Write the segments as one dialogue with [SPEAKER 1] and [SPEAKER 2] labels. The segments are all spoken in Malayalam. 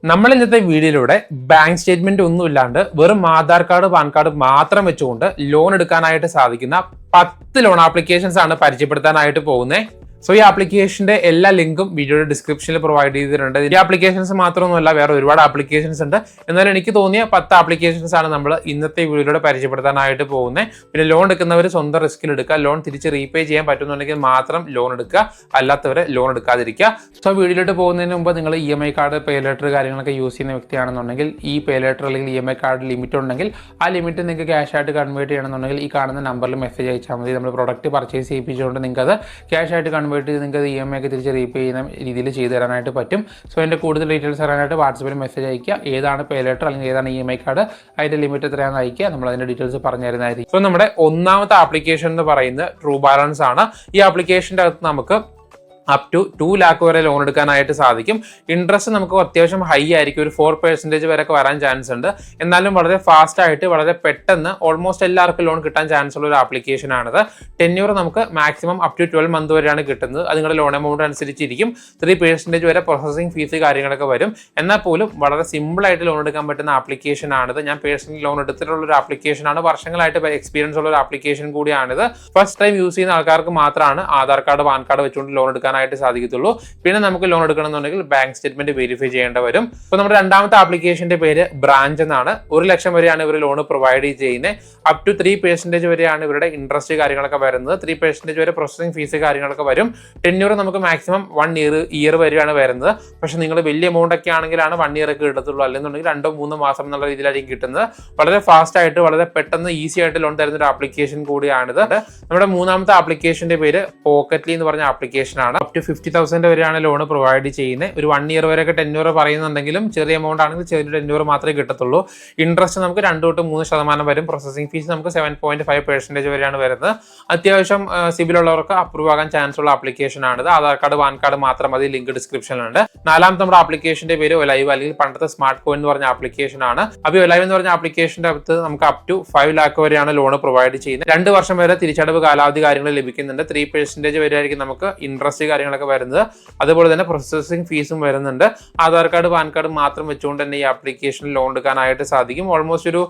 [SPEAKER 1] നമ്മൾ ഇന്നത്തെ വീഡിയോയിലൂടെ ബാങ്ക് സ്റ്റേറ്റ്മെന്റ് ഒന്നും ഇല്ലാണ്ട് വെറും ആധാർ കാർഡ് പാൻ കാർഡ് മാത്രം വെച്ചുകൊണ്ട് ലോൺ എടുക്കാനായിട്ട് സാധിക്കുന്ന 10 ലോൺ ആപ്ലിക്കേഷൻസ് ആണ് പരിചയപ്പെടുത്താനായിട്ട് പോകുന്നത്. സോ ഈ ആപ്ലിക്കേഷന്റെ എല്ലാ ലിങ്കും വീഡിയോയുടെ ഡിസ്ക്രിപ്ഷനിൽ പ്രൊവൈഡ് ചെയ്തിട്ടുണ്ട്. ഈ ആപ്ലിക്കേഷൻസ് മാത്രമൊന്നുമല്ല, വേറെ ഒരുപാട് ആപ്ലിക്കേഷൻസ് ഉണ്ട്. എന്നാൽ എനിക്ക് തോന്നിയ 10 ആപ്ലിക്കേഷൻസ് ആണ് നമ്മൾ ഇന്നത്തെ വീഡിയോയിലൂടെ പരിചയപ്പെടുത്താനായിട്ട് പോകുന്നത്. പിന്നെ ലോൺ എടുക്കുന്നവർ സ്വന്തം റിസ്കിൽ എടുക്കുക, ലോൺ തിരിച്ച് റീപേ ചെയ്യാൻ പറ്റുന്നുണ്ടെങ്കിൽ മാത്രം ലോൺ എടുക്കുക, അല്ലാത്തവരെ ലോൺ എടുക്കാതിരിക്കുക. സോ വീഡിയോയിലോട്ട് പോകുന്നതിന് മുമ്പ് നിങ്ങൾ EMI കാർഡ്, പേ ലെറ്റർ കാര്യങ്ങളൊക്കെ യൂസ് ചെയ്യുന്ന വ്യക്തിയാണെന്നുണ്ടെങ്കിൽ ഈ പേ ലെറ്റർ അല്ലെങ്കിൽ EMI കാർഡ് ലിമിറ്റ് ഉണ്ടെങ്കിൽ ആ ലിമിറ്റ് നിങ്ങൾക്ക് ക്യാഷ് ആയിട്ട് കൺവേർട്ട് ചെയ്യണമെന്നുണ്ടെങ്കിൽ ഈ കാണുന്ന നമ്പറിൽ മെസ്സേജ് അയച്ചാൽ മതി. നമ്മൾ പ്രൊഡക്റ്റ് പർച്ചേസ് ചെയ്യിപ്പിച്ചുകൊണ്ട് നിങ്ങൾക്ക് അത് ക്യാഷ് ആയിട്ട് നിങ്ങൾക്ക് EMI ഒക്കെ തിരിച്ച് റീപേ ചെയ്യുന്ന രീതിയിൽ ചെയ്തു തരാനായിട്ട് പറ്റും. സോ അതിൻ്റെ കൂടുതൽ ഡീറ്റെയിൽസ് അറിയാനായിട്ട് വാട്സപ്പിൽ മെസ്സേജ് അയക്കുക. ഏതാണ് പേ ലെറ്റർ അല്ലെങ്കിൽ ഏതാണ് EMI കാർഡ്, അതിൻ്റെ ലിമിറ്റ് എത്രയാണെന്ന് അയക്കുക. നമ്മൾ അതിൻ്റെ ഡീറ്റെയിൽസ് പറഞ്ഞു തരുന്നതായിരിക്കും. സോ നമ്മുടെ ഒന്നാമത്തെ ആപ്ലിക്കേഷൻ എന്ന് പറയുന്നത് ട്രൂ ബാലൻസ് ആണ്. ഈ ആപ്ലിക്കേഷൻ്റെ അകത്ത് നമുക്ക് അപ് ടു 2 lakh വരെ ലോൺ എടുക്കാനായിട്ട് സാധിക്കും. ഇൻട്രസ്റ്റ് നമുക്ക് അത്യാവശ്യം ഹൈ ആയിരിക്കും, ഒരു 4% വരെയൊക്കെ വരാൻ ചാൻസ് ഉണ്ട്. എന്നാലും വളരെ ഫാസ്റ്റ് ആയിട്ട് വളരെ പെട്ടെന്ന് ഓൾമോസ്റ്റ് എല്ലാവർക്കും ലോൺ കിട്ടാൻ ചാൻസ് ഉള്ള ഒരു ആപ്ലിക്കേഷൻ ആണിത്. ടെന്യൂർ നമുക്ക് മാക്സിമം അപ് ടു 12 months വരെയാണ് കിട്ടുന്നത്. അത് നിങ്ങളുടെ ലോൺ എമൗണ്ട് അനുസരിച്ചിരിക്കും. 3% വരെ പ്രോസസിങ് ഫീസ് കാര്യങ്ങളൊക്കെ വരും. എന്നാൽ പോലും വളരെ സിമ്പിൾ ആയിട്ട് ലോൺ എടുക്കാൻ പറ്റുന്ന ആപ്ലിക്കേഷൻ ആണിത്. ഞാൻ പേഴ്സണലി ലോൺ എടുത്തിട്ടുള്ള ഒരു ആപ്ലിക്കേഷൻ ആണ്. വർഷങ്ങളായിട്ട് എക്സ്പീരിയൻസ് ഉള്ള ഒരു ആപ്ലിക്കേഷൻ കൂടിയാണിത്. ഫസ്റ്റ് ടൈം യൂസ് ചെയ്യുന്ന ആൾക്കാർക്ക് മാത്രമാണ് ആധാർ കാർഡ് പാൻ കാർഡ് വെച്ചുകൊണ്ട് ലോൺ എടുക്കാൻ സാധിക്കത്തുള്ളൂ. പിന്നെ നമുക്ക് ലോൺ എടുക്കണമെന്നുണ്ടെങ്കിൽ ബാങ്ക് സ്റ്റേറ്റ്മെന്റ് വെരിഫൈ ചെയ്യേണ്ടി വരും. അപ്പോൾ നമ്മുടെ രണ്ടാമത്തെ ആപ്ലിക്കേഷന്റെ പേര് ബ്രാഞ്ച് എന്നാണ്. 1 ലക്ഷം വരെയാണ് ഇവർ ലോൺ പ്രൊവൈഡ് ചെയ്യുന്നത്. അപ് ടു 3% വരെയാണ് ഇവരുടെ ഇൻട്രസ്റ്റ് കാര്യങ്ങളൊക്കെ വരുന്നത്. 3% വരെ പ്രോസസിംഗ് ഫീസ് കാര്യങ്ങളൊക്കെ വരും. ടെന്യൂർ നമുക്ക് മാക്സിമം 1 ഇയർ വരെയാണ് വരുന്നത്. പക്ഷെ നിങ്ങൾ വലിയ എമൗണ്ട് ഒക്കെ ആണെങ്കിലാണ് 1 year ഒക്കെ കിട്ടത്തുള്ളൂ. അല്ലെന്നുണ്ടെങ്കിൽ 2-3 മാസം എന്നുള്ള രീതിയിലായിരിക്കും കിട്ടുന്നത്. വളരെ ഫാസ്റ്റ് ആയിട്ട് വളരെ പെട്ടെന്ന് ഈസി ആയിട്ട് ലോൺ തരുന്ന ഒരു ആപ്ലിക്കേഷൻ കൂടിയാണിത്. നമ്മുടെ മൂന്നാമത്തെ ആപ്ലിക്കേഷന്റെ പേര് പോക്കറ്റ്ലി എന്ന് പറഞ്ഞ ആപ്ലിക്കേഷൻ ആണ്. അപ് ടു 50,000 വരെയാണ് ലോൺ പ്രൊവൈഡ് ചെയ്യുന്നത്. ഒരു 1 year വരെയൊക്കെ ടെന്യൂർ പറയുന്നുണ്ടെങ്കിലും ചെറിയ എമൗണ്ട് ആണെങ്കിൽ ചെറിയ ടെന്യൂർ മാത്രമേ കിട്ടത്തുള്ളൂ. ഇൻട്രസ്റ്റ് നമുക്ക് 2-3% വരും. പ്രോസസിംഗ് ഫീസ് നമുക്ക് 7.5% വരെയാണ് വരുന്നത്. അത്യാവശ്യം സിബിൽ ഉള്ളവർക്ക് അപ്രൂവ് ആകാൻ ചാൻസ് ഉള്ള ആപ്ലിക്കേഷൻ ആണിത്. ആധാർ കാർഡ് പാൻ കാർഡ് മാത്രം മതി. ലിങ്ക് ഡിസ്ക്രിപ്ഷനിലുണ്ട്. നാലാമത്തെ നമ്മുടെ ആപ്ലിക്കേഷന്റെ പേര് ഒലൈവ് അല്ലെങ്കിൽ പണ്ടത്തെ സ്മാർട്ട് കോയിൻ എന്ന് പറഞ്ഞ ആപ്ലിക്കേഷൻ ആണ്. അപ്പോൾ ഒലൈവ് എന്ന് പറഞ്ഞ ആപ്ലിക്കേഷന്റെ അകത്ത് നമുക്ക് അപ് ടു 5 lakh വരെയാണ് ലോൺ പ്രൊവൈഡ് ചെയ്യുന്നത്. 2 വർഷം വരെ തിരിച്ചടവ് കാലാവധി കാര്യങ്ങൾ ലഭിക്കുന്നുണ്ട്. 3% വരെ ആയിരിക്കും നമുക്ക് ഇൻട്രസ്റ്റ് കാര്യങ്ങളൊക്കെ വരുന്നത്. അതുപോലെ തന്നെ പ്രോസസിംഗ് ഫീസും വരുന്നുണ്ട്. ആധാർ കാർഡ് പാൻ കാർഡ് മാത്രം വെച്ചുകൊണ്ട് തന്നെ ഈ ആപ്ലിക്കേഷനിൽ ലോൺ എടുക്കാനായിട്ട് സാധിക്കും. ഓൾമോസ്റ്റ് ഒരു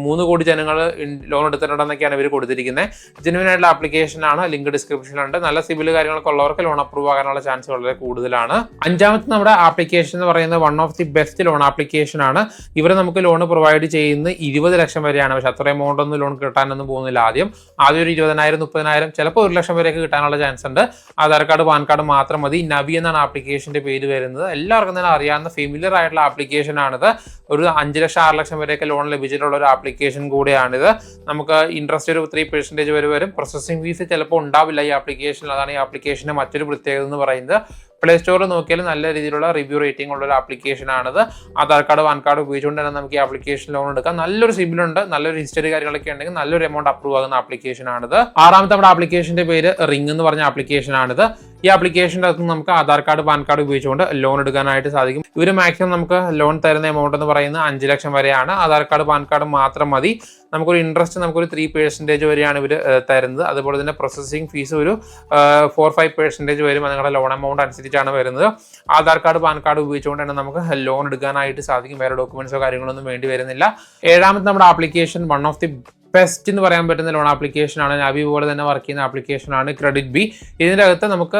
[SPEAKER 1] 3 കോടി ജനങ്ങൾ ലോൺ എടുത്തിട്ടുണ്ടെന്നൊക്കെയാണ് ഇവർ കൊടുത്തിരിക്കുന്നത്. ജെന്യുവൻ ആയിട്ടുള്ള ആപ്ലിക്കേഷൻ ആണ്. ലിങ്ക് ഡിസ്ക്രിപ്ഷനിലുണ്ട്. നല്ല സിബിൽ കാര്യങ്ങളൊക്കെ ഉള്ളവർക്ക് ലോൺ അപ്രൂവ് ആകാനുള്ള ചാൻസ് വളരെ കൂടുതലാണ്. അഞ്ചാമത്തെ നമ്മുടെ ആപ്ലിക്കേഷൻ എന്ന് പറയുന്നത് one of the best loan application ആണ്. ഇവർ നമുക്ക് ലോൺ പ്രൊവൈഡ് ചെയ്യുന്നത് 20 ലക്ഷം വരെയാണ്. പക്ഷെ അത്ര എമൗണ്ട് ഒന്നും ലോൺ കിട്ടാനൊന്നും പോകുന്നില്ല. ആദ്യം ഒരു 20,000, 30,000, ചിലപ്പോൾ 1 ലക്ഷം വരെയൊക്കെ കിട്ടാനുള്ള ചാൻസ് ഉണ്ട്. ആധാർ കാർഡ് പാൻ കാർഡ് മാത്രം മതി. നവി എന്നാണ് ആപ്ലിക്കേഷന്റെ പേര് വരുന്നത്. എല്ലാവർക്കും തന്നെ അറിയാവുന്ന ഫെമിലിയർ ആയിട്ടുള്ള ആപ്ലിക്കേഷൻ ആണിത്. ഒരു 5 ലക്ഷം 6 ലക്ഷം വരെയൊക്കെ ലോൺ ലഭിച്ചിട്ടുള്ള ഒരു ആപ്ലിക്കേഷൻ കൂടിയാണിത്. നമുക്ക് ഇൻട്രസ്റ്റ് ഒരു 3% വരെ വരും. പ്രോസസിംഗ് ഫീസ് ചിലപ്പോൾ ഉണ്ടാവില്ല ഈ ആപ്ലിക്കേഷനിൽ. അതാണ് ഈ ആപ്ലിക്കേഷന്റെ മറ്റൊരു പ്രത്യേകത എന്ന് പറയുന്നത്. പ്ലേ സ്റ്റോറിൽ നോക്കിയാൽ നല്ല രീതിയിലുള്ള റിവ്യൂ റേറ്റിംഗ് ഉള്ള ഒരു ആപ്ലിക്കേഷൻ ആണിത്. ആധാർ കാർഡ് പാൻ കാർഡ് ഉപയോഗിച്ചുകൊണ്ട് തന്നെ നമുക്ക് ഈ ആപ്ലിക്കേഷൻ ലോൺ എടുക്കാം. നല്ലൊരു സിബിലുണ്ട്, നല്ലൊരു ഹിസ്റ്ററി കാര്യങ്ങളൊക്കെ ഉണ്ടെങ്കിൽ നല്ലൊരു എമൗണ്ട് അപ്രൂവ് ആകുന്ന ആപ്ലിക്കേഷൻ ആണിത്. ആറാമത്തെ നമ്മുടെ ആപ്ലിക്കേഷന്റെ പേര് റിംഗ് എന്ന് പറഞ്ഞ ആപ്ലിക്കേഷൻ ആണിത്. ഈ ആപ്ലിക്കേഷൻ്റെ അകത്ത് നമുക്ക് ആധാർ കാർഡ് പാൻ കാർഡ് ഉപയോഗിച്ചുകൊണ്ട് ലോൺ എടുക്കാനായിട്ട് സാധിക്കും. ഇവർ മാക്സിമം നമുക്ക് ലോൺ തരുന്ന എമൗണ്ട് എന്ന് പറയുന്നത് 5 ലക്ഷം വരെയാണ്. ആധാർ കാർഡ് പാൻ കാർഡ് മാത്രം മതി. നമുക്കൊരു ഇൻട്രസ്റ്റ് നമുക്കൊരു 3% വരെയാണ് ഇവർ തരുന്നത്. അതുപോലെ തന്നെ പ്രോസസിംഗ് ഫീസ് ഒരു 4-5% വരും. നിങ്ങളുടെ ലോൺ എമൗണ്ട് അനുസരിച്ചാണ് വരുന്നത്. ആധാർ കാർഡ് പാൻ കാർഡ് ഉപയോഗിച്ചുകൊണ്ട് തന്നെ നമുക്ക് ലോൺ എടുക്കാനായിട്ട് സാധിക്കും. വേറെ ഡോക്യുമെന്റ്സോ കാര്യങ്ങളൊന്നും വേണ്ടി വരുന്നില്ല. ഏഴാമത്തെ നമ്മുടെ application one of the best എന്ന് പറയാൻ പറ്റുന്ന ലോൺ ആപ്ലിക്കേഷൻ ആണ്. നവി പോലെ തന്നെ വർക്ക് ചെയ്യുന്ന ആപ്ലിക്കേഷൻ ആണ് ക്രെഡിറ്റ് ബി. ഇതിൻ്റെ അകത്ത് നമുക്ക്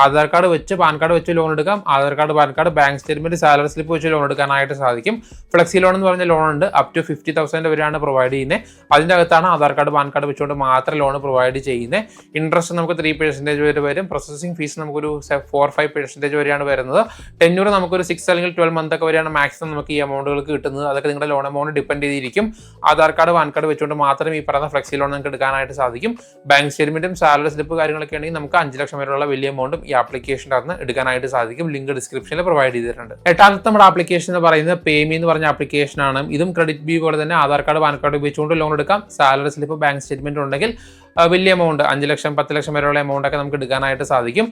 [SPEAKER 1] ആധാർ കാർഡ് വെച്ച് പാൻ കാർഡ് വെച്ച് ലോൺ എടുക്കാം. Aadhaar card pan card bank statement salary slip വെച്ച് ലോൺ എടുക്കാനായിട്ട് സാധിക്കും. ഫ്ലെക്സി ലോൺ എന്ന് പറഞ്ഞ ലോൺ ഉണ്ട്. അപ് ടു 50,000 വരെയാണ് പ്രൊവൈഡ് ചെയ്യുന്നത്. അതിൻ്റെ അകത്താണ് ആധാർ കാർഡ് പാൻ കാർഡ് വെച്ചുകൊണ്ട് മാത്രം ലോൺ പ്രൊവൈഡ് ചെയ്യുന്നത്. ഇൻട്രസ്റ്റ് നമുക്ക് 3% വരെ വരും. പ്രോസസിംഗ് ഫീസ് നമുക്കൊരു 4-5% വരെയാണ് വരുന്നത്. ടെന്യൂർ നമുക്കൊരു 6 അല്ലെങ്കിൽ 12 months ഒക്കെ വരെയാണ് മാക്സിമം നമുക്ക് ഈ എമൗണ്ടുകൾക്ക് കിട്ടുന്നത്. അതൊക്കെ നിങ്ങളുടെ ലോൺ എമൗണ്ട് ഡിപ്പെൻഡ് ചെയ്തിരിക്കും. ആധാർ കാർഡ് പാൻ കാർഡ് വെച്ചുകൊണ്ട് മാത്രം ഈ പറയുന്ന ഫ്ലെക്സി ലോൺ നിങ്ങൾക്ക് എടുക്കാനായിട്ട് സാധിക്കും. ബാങ്ക് സ്റ്റേറ്റ്മെന്റും സാലറി സ്ലിപ്പ് കാര്യങ്ങളൊക്കെ ഉണ്ടെങ്കിൽ നമുക്ക് 5 ലക്ഷം വരെയുള്ള വലിയ എമൗണ്ടും ഈ ആപ്ലിക്കേഷൻ്റെ അകത്ത് എടുക്കാനായിട്ട് സാധിക്കും. ലിങ്ക് ഡിസ്ക്രിപ്ഷനിൽ പ്രൊവൈഡ് ചെയ്തിട്ടുണ്ട്. എട്ടാമത്തെ നമ്മുടെ ആപ്ലിക്കേഷൻ എന്ന് പറയുന്നത് പേമി എന്ന് പറഞ്ഞ ആപ്ലിക്കേഷൻ ആണ്. ഇതും ക്രെഡിറ്റ് ബി പോലെ തന്നെ ആധാർ കാർഡ് പാൻ കാർഡ് ഉപയോഗിച്ചുകൊണ്ട് ലോൺ എടുക്കാം. സാലറി സ്ലിപ്പ് ബാങ്ക് സ്റ്റേറ്റ്മെന്റ് ഉണ്ടെങ്കിൽ വലിയ എമൗണ്ട് 5 ലക്ഷം 10 ലക്ഷം വരെയുള്ള എമൗണ്ട് ഒക്കെ നമുക്ക് എടുക്കാനായിട്ട് സാധിക്കും.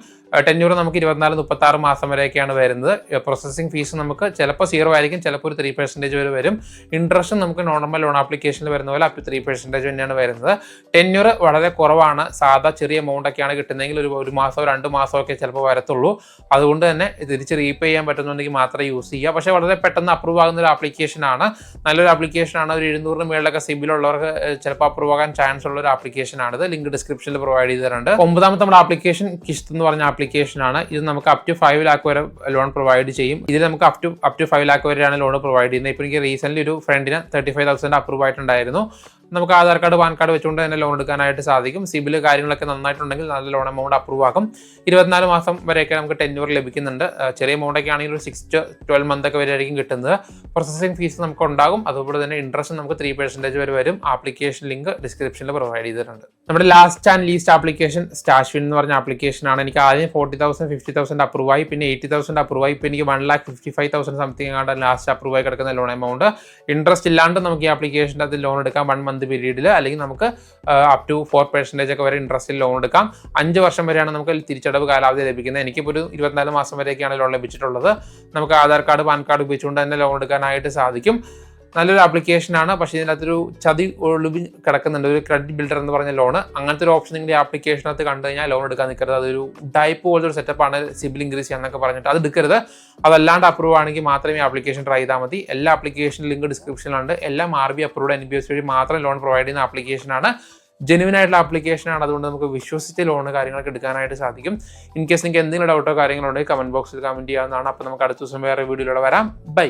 [SPEAKER 1] ടെന്യൂർ നമുക്ക് 24-36 മാസം വരെയൊക്കെയാണ് വരുന്നത്. പ്രോസസ്സിംഗ് ഫീസ് നമുക്ക് ചിലപ്പോൾ 0 ആയിരിക്കും, ചിലപ്പോൾ ഒരു 3% വരെ വരും. ഇൻട്രസ്റ്റ് നമുക്ക് നോർമൽ ലോൺ ആപ്ലിക്കേഷനിൽ വരുന്ന പോലെ അപ് ടു 3% തന്നെയാണ് വരുന്നത്. ടെന്യൂർ വളരെ കുറവാണ്. സാധാ ചെറിയ എമൗണ്ട് ഒക്കെയാണ് കിട്ടുന്നതെങ്കിൽ ഒരു മാസമോ 2 മാസമോ ഒക്കെ ചിലപ്പോൾ വരത്തുള്ളൂ. അതുകൊണ്ട് തന്നെ തിരിച്ച് റീപേ ചെയ്യാൻ പറ്റുന്നുണ്ടെങ്കിൽ മാത്രമേ യൂസ് ചെയ്യുക. പക്ഷേ വളരെ പെട്ടെന്ന് അപ്രൂവ് ആകുന്ന ഒരു ആപ്ലിക്കേഷനാണ്. നല്ലൊരു ആപ്ലിക്കേഷനാണ്. ഒരു 700 മേളിലൊക്കെ സിബിലുള്ളവർക്ക് ചിലപ്പോൾ അപ്രൂവ് ആകാൻ ചാൻസ് ഉള്ള ഒരു ആപ്ലിക്കേഷനാണിത്. ലിങ്ക് ഡിസ്ക്രിപ്ഷനിൽ പ്രൊവൈഡ് ചെയ്തിട്ടുണ്ട്. 9ാമത്തെ നമ്മുടെ ആപ്ലിക്കേഷൻ കിഷ്ത് എന്ന് പറഞ്ഞ ആപ്ലിക്കേഷനാണ്. ഇത് നമുക്ക് അപ് ടു 5 ലാക്ക് വരെ ലോൺ പ്രൊവൈഡ് ചെയ്യും. ഇതിൽ നമുക്ക് അപ് ടു 5 ലാക്ക് വരെയാണ് ലോൺ പ്രൊവൈഡ് ചെയ്യുന്നത്. ഇപ്പോൾ എനിക്ക് റീസെന്റ് ഒരു ഫ്രണ്ടിന് 35,000 അപ്രൂവ് ആയിട്ടുണ്ടായിരുന്നു. നമുക്ക് ആധാർ കാർഡ് പാൻ കാർഡ് വെച്ചുകൊണ്ട് തന്നെ ലോൺ എടുക്കാനായിട്ട് സാധിക്കും. സിബിൽ കാര്യങ്ങളൊക്കെ നന്നായിട്ടുണ്ടെങ്കിൽ നല്ല ലോൺ എമൗണ്ട് അപ്രൂവ് ആക്കും. 24 മാസം വരെയൊക്കെ നമുക്ക് ടെന്യൂർ ലഭിക്കുന്നുണ്ട്. ചെറിയ എമൗണ്ടൊക്കെ ആണെങ്കിൽ ഒരു 6 to 12 month ഒക്കെ വരെ ആയിരിക്കും കിട്ടുന്നത്. പ്രോസസ്സിംഗ് ഫീസ് നമുക്ക് ഉണ്ടാകും. അതുപോലെ തന്നെ ഇൻട്രസ്റ്റ് നമുക്ക് 3% വരെ വരും. ആപ്ലിക്കേഷൻ ലിങ്ക് ഡിസ്ക്രിപ്ഷനിൽ പ്രൊവൈഡ് ചെയ്തിട്ടുണ്ട്. നമ്മുടെ ലാസ്റ്റ് ആൻഡ് ലീസ്റ്റ് ആപ്ലിക്കേഷൻ സ്റ്റാഷ്വിൻ എന്ന് പറഞ്ഞ ആപ്ലിക്കേഷനാണ്. എനിക്ക് ആദ്യം 40,000 50,000 അപ്രൂവ് ആയി, പിന്നെ 80,000 അപ്രൂവ് ആയി, ഇപ്പോൾ എനിക്ക് 1,55,000 സംതിങ് ആണ് ലാസ്റ്റ് അപ്രൂവ് ആയി കിടക്കുന്ന ലോൺ എമൗണ്ട്. ഇൻട്രസ്റ്റ് ഇല്ലാണ്ട് നമുക്ക് ഈ ആപ്ലിക്കേഷൻ്റെ അത് ലോൺ എടുക്കാം 1 month പീരീഡിൽ, അല്ലെങ്കിൽ നമുക്ക് അപ് ടു 4% ഒക്കെ വരെ ഇൻട്രസ്റ്റിൽ ലോൺ എടുക്കാം. 5 വർഷം വരെയാണ് നമുക്ക് തിരിച്ചടവ് കാലാവധി ലഭിക്കുന്നത്. എനിക്കിപ്പോൾ ഒരു 24 മാസം വരെയൊക്കെയാണ് ലോൺ ലഭിച്ചിട്ടുള്ളത്. നമുക്ക് ആധാർ കാർഡ് പാൻ കാർഡ് ഉപയോഗിച്ചുകൊണ്ട് തന്നെ ലോൺ എടുക്കാനായിട്ട് സാധിക്കും. നല്ലൊരു ആപ്ലിക്കേഷനാണ്. പക്ഷേ ഇതിനകത്തൊരു ചതി ഒളിവ് കിടക്കുന്നുണ്ട്. ഒരു ക്രെഡിറ്റ് ബിൽഡർ എന്ന് പറഞ്ഞ ലോണ്, അങ്ങനത്തെ ഒരു ഓപ്ഷൻ നിങ്ങൾ ഈ ആപ്ലിക്കേഷനകത്ത് കണ്ടു കഴിഞ്ഞാൽ ലോൺ എടുക്കാൻ നിൽക്കരുത്. അതൊരു ടൈപ്പ് പോലത്തെ ഒരു സെറ്റപ്പാണ്. സിബിൽ ഇൻക്രീസ് ചെയ്യാന്നൊക്കെ പറഞ്ഞിട്ട് അത് എടുക്കരുത്. അതല്ലാണ്ട് അപ്രൂവ് ആണെങ്കിൽ മാത്രമേ ആപ്ലിക്കേഷൻ ട്രൈ ചെയ്താൽ മതി. എല്ലാ ആപ്ലിക്കേഷൻ ലിങ്ക് ഡിസ്ക്രിപ്ഷനിലുണ്ട്. എല്ലാം RBI അപ്രൂവ്ഡ് NBFC വഴി മാത്രം ലോൺ പ്രൊവൈഡ് ചെയ്യുന്ന ആപ്ലിക്കേഷനാണ്. ജെനുവിൻ ആയിട്ടുള്ള ആപ്ലിക്കേഷനാണ്. അതുകൊണ്ട് നമുക്ക് വിശ്വസിച്ച് ലോണ് കാര്യങ്ങളൊക്കെ എടുക്കാനായിട്ട് സാധിക്കും. ഇൻ കേസ് നിങ്ങൾക്ക് എന്തെങ്കിലും ഡൗട്ടോ കാര്യങ്ങളോ ഉണ്ടെങ്കിൽ കമന്റ് ബോക്സിൽ കമന്റ് ചെയ്യാവുന്നതാണ്. അപ്പോൾ നമുക്ക് അടുത്ത ദിവസം വേറെ വീഡിയോയിലൂടെ വരാം. ബൈ.